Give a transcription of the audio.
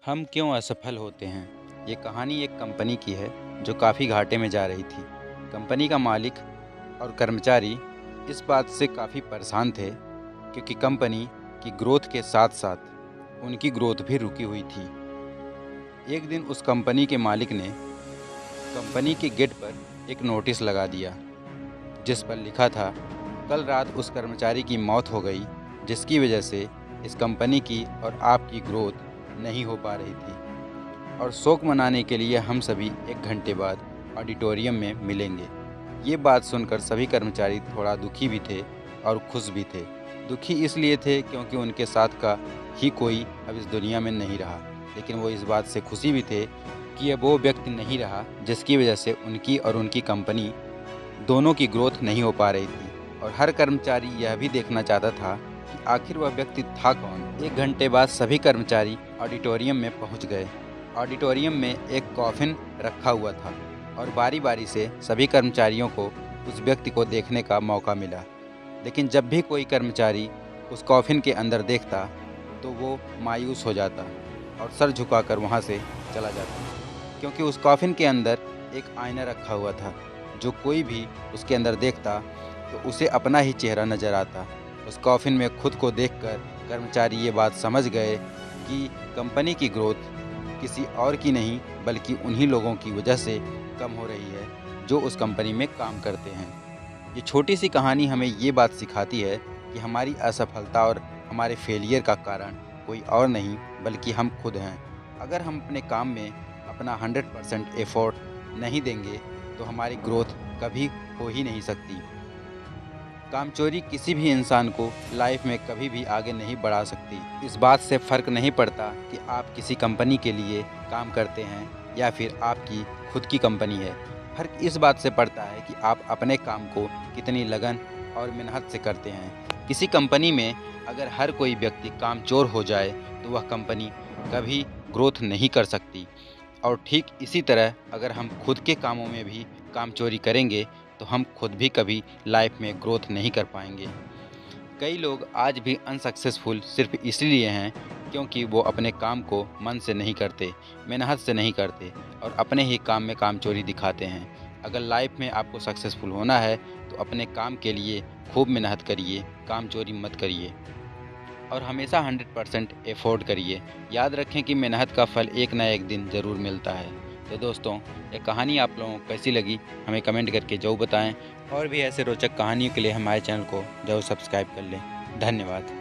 हम क्यों असफल होते हैं। ये कहानी एक कंपनी की है जो काफ़ी घाटे में जा रही थी। कंपनी का मालिक और कर्मचारी इस बात से काफ़ी परेशान थे क्योंकि कंपनी की ग्रोथ के साथ साथ उनकी ग्रोथ भी रुकी हुई थी। एक दिन उस कंपनी के मालिक ने कंपनी के गेट पर एक नोटिस लगा दिया जिस पर लिखा था, कल रात उस कर्मचारी की मौत हो गई जिसकी वजह से इस कंपनी की और आपकी ग्रोथ नहीं हो पा रही थी और शोक मनाने के लिए हम सभी 1 घंटे बाद ऑडिटोरियम में मिलेंगे। ये बात सुनकर सभी कर्मचारी थोड़ा दुखी भी थे और खुश भी थे। दुखी इसलिए थे क्योंकि उनके साथ का ही कोई अब इस दुनिया में नहीं रहा, लेकिन वो इस बात से खुशी भी थे कि अब वो व्यक्ति नहीं रहा जिसकी वजह से उनकी और उनकी कंपनी दोनों की ग्रोथ नहीं हो पा रही थी। और हर कर्मचारी यह भी देखना चाहता था कि आखिर वह व्यक्ति था कौन। 1 घंटे बाद सभी कर्मचारी ऑडिटोरियम में पहुंच गए। ऑडिटोरियम में एक कॉफिन रखा हुआ था और बारी बारी से सभी कर्मचारियों को उस व्यक्ति को देखने का मौका मिला। लेकिन जब भी कोई कर्मचारी उस कॉफिन के अंदर देखता तो वो मायूस हो जाता और सर झुकाकर वहाँ से चला जाता, क्योंकि उस कॉफिन के अंदर एक आईना रखा हुआ था। जो कोई भी उसके अंदर देखता तो उसे अपना ही चेहरा नज़र आता। उस कॉफिन में खुद को देखकर कर्मचारी ये बात समझ गए कि कंपनी की ग्रोथ किसी और की नहीं बल्कि उन्हीं लोगों की वजह से कम हो रही है जो उस कंपनी में काम करते हैं। ये छोटी सी कहानी हमें ये बात सिखाती है कि हमारी असफलता और हमारे फेलियर का कारण कोई और नहीं बल्कि हम खुद हैं। अगर हम अपने काम में अपना 100% एफर्ट नहीं देंगे तो हमारी ग्रोथ कभी हो ही नहीं सकती। कामचोरी किसी भी इंसान को लाइफ में कभी भी आगे नहीं बढ़ा सकती। इस बात से फ़र्क नहीं पड़ता कि आप किसी कंपनी के लिए काम करते हैं या फिर आपकी खुद की कंपनी है। फ़र्क इस बात से पड़ता है कि आप अपने काम को कितनी लगन और मेहनत से करते हैं। किसी कंपनी में अगर हर कोई व्यक्ति कामचोर हो जाए तो वह कंपनी कभी ग्रोथ नहीं कर सकती। और ठीक इसी तरह अगर हम खुद के कामों में भी कामचोरी करेंगे तो हम खुद भी कभी लाइफ में ग्रोथ नहीं कर पाएंगे। कई लोग आज भी अनसक्सेसफुल सिर्फ इसलिए हैं क्योंकि वो अपने काम को मन से नहीं करते, मेहनत से नहीं करते और अपने ही काम में कामचोरी दिखाते हैं। अगर लाइफ में आपको सक्सेसफुल होना है तो अपने काम के लिए खूब मेहनत करिए, कामचोरी मत करिए और हमेशा 100% एफोर्ड करिए। याद रखें कि मेहनत का फल एक ना एक दिन ज़रूर मिलता है। तो दोस्तों, ये कहानी आप लोगों को कैसी लगी हमें कमेंट करके ज़रूर बताएं और भी ऐसे रोचक कहानियों के लिए हमारे चैनल को ज़रूर सब्सक्राइब कर लें। धन्यवाद।